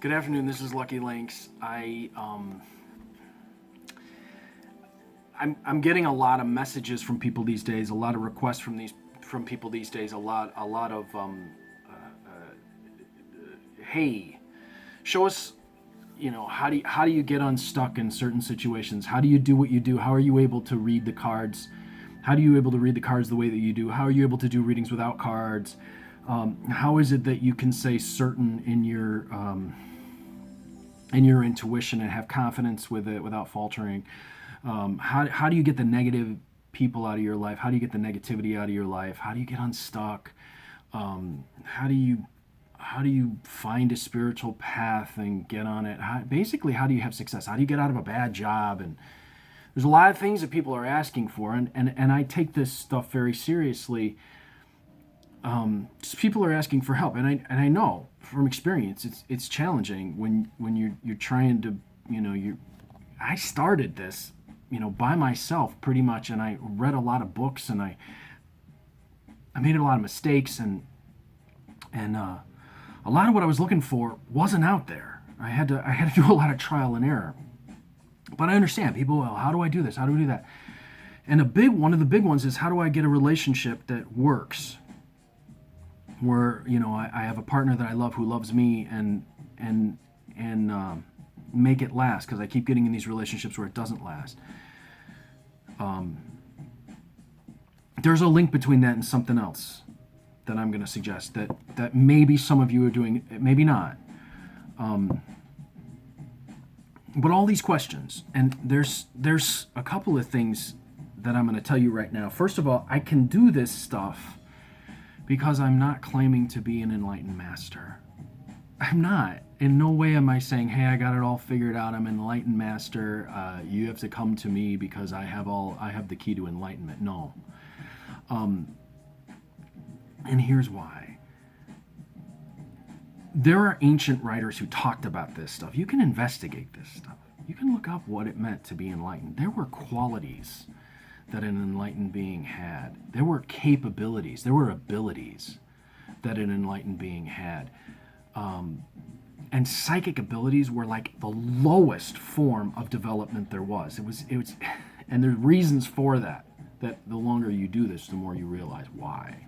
Good afternoon. This is Lucky Links. I'm getting a lot of messages from people these days. A lot of requests from people these days. A lot of hey, show us. How do you get unstuck in certain situations? How do you do what you do? How are you able to read the cards? How are you able to read the cards the way that you do? How are you able to do readings without cards? How is it that you can say certain in your intuition and have confidence with it without faltering? How do you get the negative people out of your life? How do you get the negativity out of your life? How do you get unstuck? How do you find a spiritual path and get on it? How do you have success? How do you get out of a bad job? And there's a lot of things that people are asking for, and I take this stuff very seriously. Just people are asking for help, and I know from experience it's challenging when you're trying to I started this by myself pretty much, and I read a lot of books, and I made a lot of mistakes, and a lot of what I was looking for wasn't out there. I had to do a lot of trial and error. But I understand people. Well, how do I do this? How do I do that? And one of the big ones is, how do I get a relationship that works? Where I have a partner that I love who loves me, and make it last, because I keep getting in these relationships where it doesn't last. There's a link between that and something else that I'm going to suggest that maybe some of you are doing, maybe not. But all these questions, and there's a couple of things that I'm going to tell you right now. First of all, I can do this stuff because I'm not claiming to be an enlightened master. I'm not. In no way am I saying, hey, I got it all figured out. I'm an enlightened master. You have to come to me because I have the key to enlightenment. No. And here's why. There are ancient writers who talked about this stuff. You can investigate this stuff. You can look up what it meant to be enlightened. There were qualities that an enlightened being had. There were capabilities. There were abilities that an enlightened being had. And psychic abilities were like the lowest form of development there was. It was, and there's reasons for that. That the longer you do this, the more you realize why.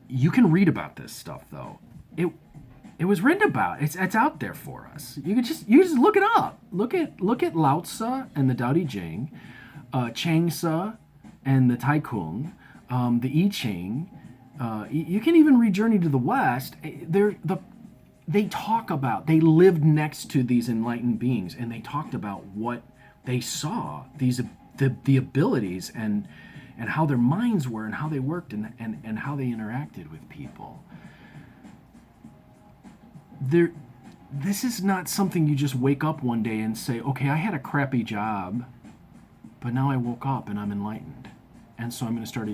You can read about this stuff, though. It was written about. It's out there for us. You just look it up. Look at Lao Tzu and the Tao Te Ching, Chang Tzu and the Tai Kung, the I Ching. You can even read Journey to the West. They talk about, they lived next to these enlightened beings, and they talked about what they saw, the abilities and how their minds were, and how they worked, and how they interacted with people. This is not something you just wake up one day and say, okay, I had a crappy job, but now I woke up and I'm enlightened, and so I'm going to start a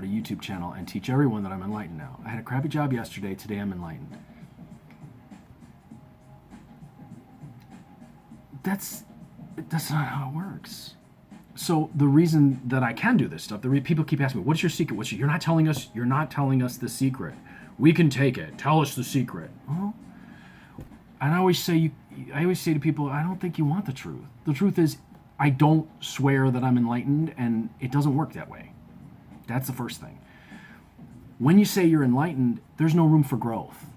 YouTube channel and teach everyone that I'm enlightened now. I had a crappy job yesterday. Today I'm enlightened. That's not how it works. So the reason that I can do this stuff, people keep asking me, "What's your secret? You're not telling us the secret. We can take it. Tell us the secret." Well, and I always say to people, I don't think you want the truth. The truth is, I don't swear that I'm enlightened, and it doesn't work that way. That's the first thing. When you say you're enlightened, there's no room for growth.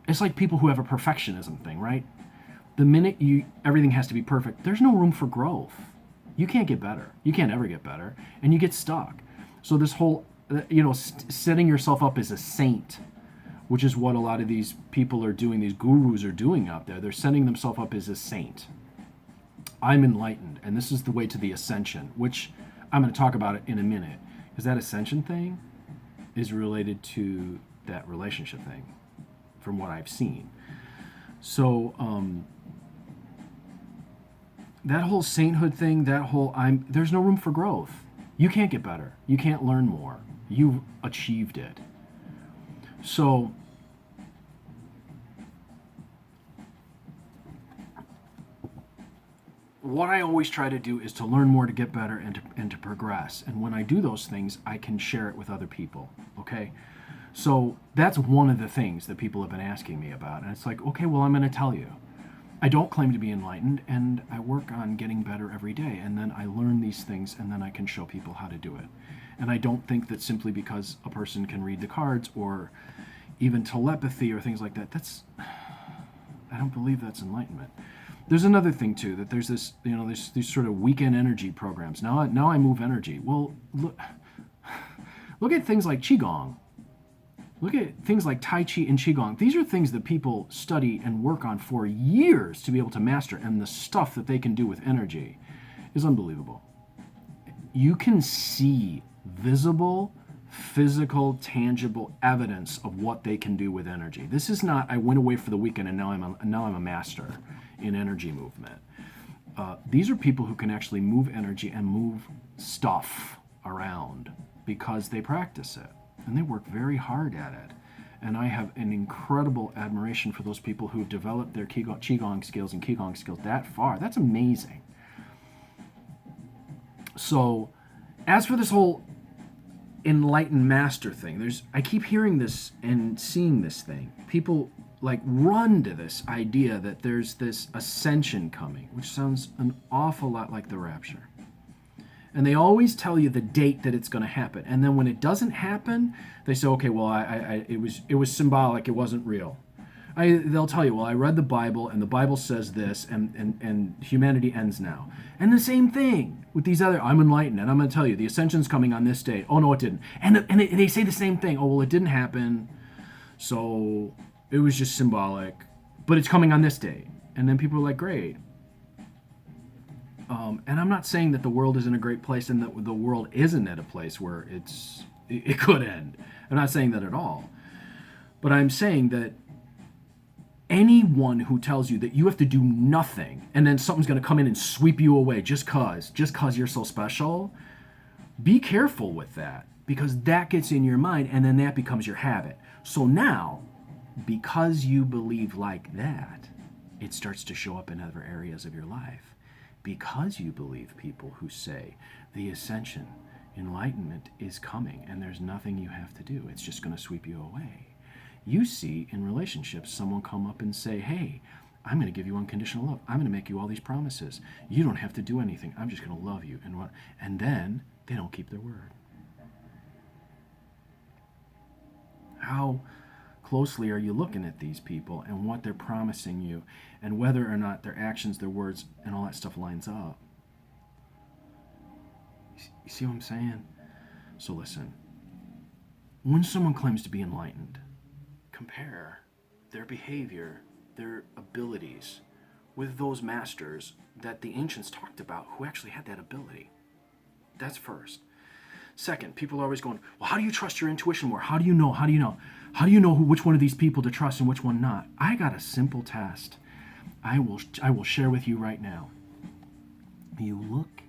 It's like people who have a perfectionism thing, right? The minute everything has to be perfect, there's no room for growth. You can't get better. You can't ever get better, and you get stuck. So this whole, setting yourself up as a saint, which is what a lot of these people are doing, these gurus are doing out there. They're setting themselves up as a saint. I'm enlightened, and this is the way to the ascension, which I'm going to talk about it in a minute, because that ascension thing is related to that relationship thing, from what I've seen. So, that whole sainthood thing, there's no room for growth. You can't get better. You can't learn more. You've achieved it. So, what I always try to do is to learn more, to get better, and to progress. And when I do those things, I can share it with other people. Okay? So that's one of the things that people have been asking me about. And it's like, okay, well, I'm going to tell you. I don't claim to be enlightened, and I work on getting better every day. And then I learn these things, and then I can show people how to do it. And I don't think that simply because a person can read the cards or even telepathy or things like that, I don't believe that's enlightenment. There's another thing too, that there's this, there's these sort of weekend energy programs. Now I move energy. Well, look at things like qigong. Look at things like Tai Chi and Qigong. These are things that people study and work on for years to be able to master, and the stuff that they can do with energy is unbelievable. You can see visible, physical, tangible evidence of what they can do with energy. This is not, I went away for the weekend and now I'm a master in energy movement. These are people who can actually move energy and move stuff around because they practice it. And they work very hard at it. And I have an incredible admiration for those people who've developed their Qigong skills and Qigong skills that far. That's amazing. So, as for this whole enlightened master thing, I keep hearing this and seeing this thing. People like run to this idea that there's this ascension coming, which sounds an awful lot like the rapture. And they always tell you the date that it's going to happen. And then when it doesn't happen, they say, okay, well, it was symbolic. It wasn't real. They'll tell you, well, I read the Bible, and the Bible says this, and humanity ends now. And the same thing with these other, I'm enlightened, and I'm going to tell you, the ascension's coming on this date. Oh, no, it didn't. And they say the same thing. Oh, well, it didn't happen, so it was just symbolic. But it's coming on this date. And then people are like, great. And I'm not saying that the world isn't a great place and that the world isn't at a place where it could end. I'm not saying that at all. But I'm saying that anyone who tells you that you have to do nothing and then something's going to come in and sweep you away just cause you're so special, be careful with that, because that gets in your mind and then that becomes your habit. So now, because you believe like that, it starts to show up in other areas of your life. Because you believe people who say the ascension, enlightenment is coming and there's nothing you have to do, it's just going to sweep you away. You see in relationships someone come up and say, hey, I'm going to give you unconditional love. I'm going to make you all these promises. You don't have to do anything. I'm just going to love you. And then they don't keep their word. How closely are you looking at these people and what they're promising you and whether or not their actions, their words, and all that stuff lines up? You see what I'm saying? So listen, when someone claims to be enlightened, compare their behavior, their abilities with those masters that the ancients talked about who actually had that ability. That's first. Second, people are always going, well, how do you trust your intuition more? How do you know? How do you know? How do you know which one of these people to trust and which one not? I got a simple test. I will share with you right now. You look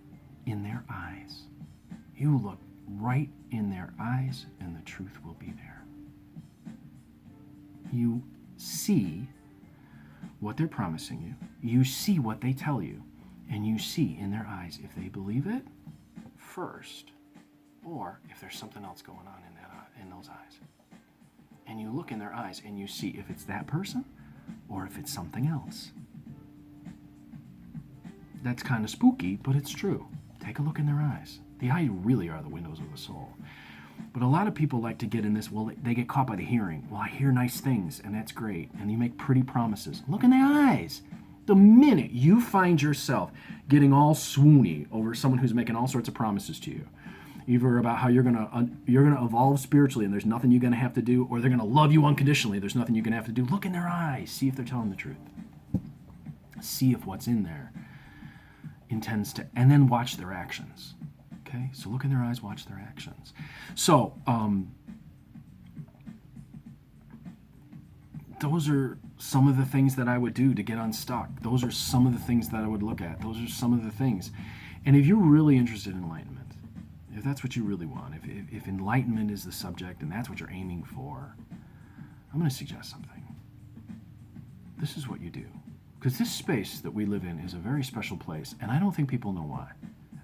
in their eyes. You look right in their eyes and the truth will be there. You see what they're promising you. You see what they tell you. And you see in their eyes if they believe it first or if there's something else going on in those eyes. And you look in their eyes and you see if it's that person or if it's something else. That's kind of spooky, but it's true. Take a look in their eyes. The eyes really are the windows of the soul. But a lot of people like to get in this, well, they get caught by the hearing. Well, I hear nice things, and that's great. And you make pretty promises. Look in the eyes. The minute you find yourself getting all swoony over someone who's making all sorts of promises to you, either about how you're gonna evolve spiritually and there's nothing you're gonna have to do, or they're gonna love you unconditionally, there's nothing you're gonna have to do, look in their eyes. See if they're telling the truth. See if what's in there intends to, and then watch their actions. Okay, so look in their eyes, watch their actions. So, those are some of the things that I would do to get unstuck. Those are some of the things that I would look at. Those are some of the things. And if you're really interested in enlightenment, if that's what you really want, if enlightenment is the subject and that's what you're aiming for, I'm going to suggest something. This is what you do. Because this space that we live in is a very special place, and I don't think people know why.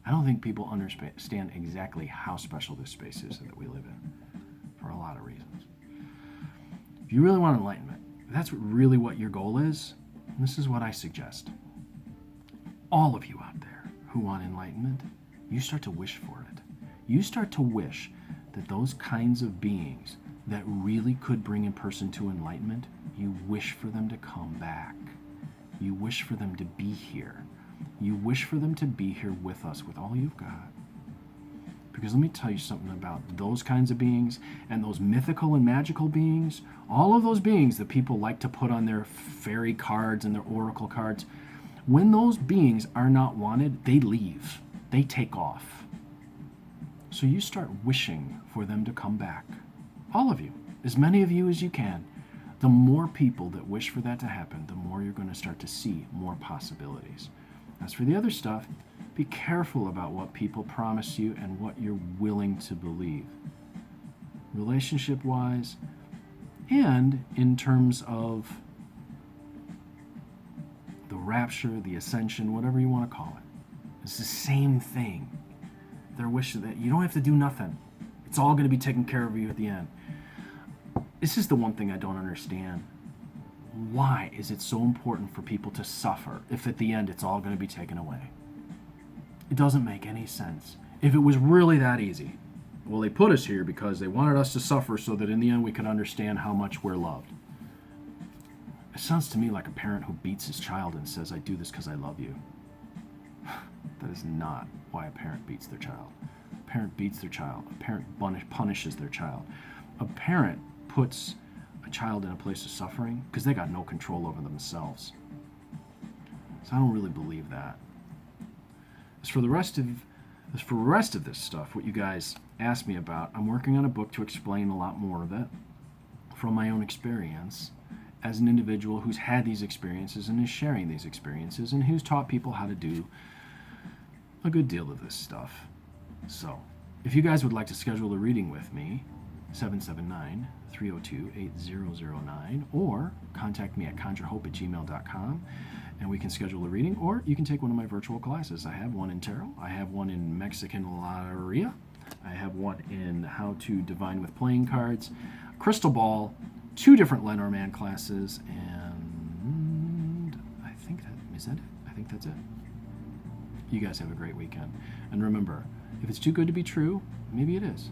I don't think people understand exactly how special this space is that we live in, for a lot of reasons. If you really want enlightenment, if that's really what your goal is, this is what I suggest. All of you out there who want enlightenment, you start to wish for it. You start to wish that those kinds of beings that really could bring a person to enlightenment, you wish for them to come back. You wish for them to be here. You wish for them to be here with us, with all you've got. Because let me tell you something about those kinds of beings and those mythical and magical beings. All of those beings that people like to put on their fairy cards and their oracle cards, when those beings are not wanted, they leave. They take off. So you start wishing for them to come back. All of you. As many of you as you can. The more people that wish for that to happen, the more you're going to start to see more possibilities. As for the other stuff, be careful about what people promise you and what you're willing to believe. Relationship-wise, and in terms of the rapture, the ascension, whatever you want to call it. It's the same thing. Their wish that you don't have to do nothing. It's all going to be taken care of you at the end. This is the one thing I don't understand. Why is it so important for people to suffer if at the end it's all going to be taken away? It doesn't make any sense. If it was really that easy, well, they put us here because they wanted us to suffer so that in the end we could understand how much we're loved. It sounds to me like a parent who beats his child and says, I do this because I love you. That is not why a parent beats their child. A parent beats their child. A parent punishes their child. A parent puts a child in a place of suffering because they got no control over themselves. So I don't really believe that. As for the rest of this stuff, what you guys asked me about, I'm working on a book to explain a lot more of it from my own experience as an individual who's had these experiences and is sharing these experiences and who's taught people how to do a good deal of this stuff. So, if you guys would like to schedule a reading with me, 779-302-8009, or contact me at conjurehope@gmail.com, and we can schedule a reading, or you can take one of my virtual classes. I have one in tarot, I have one in Mexican Loteria, I have one in how to divine with playing cards, crystal ball, 2 different Lenormand classes, and I think is that it? I think that's it. You guys have a great weekend. And remember, if it's too good to be true, maybe it is.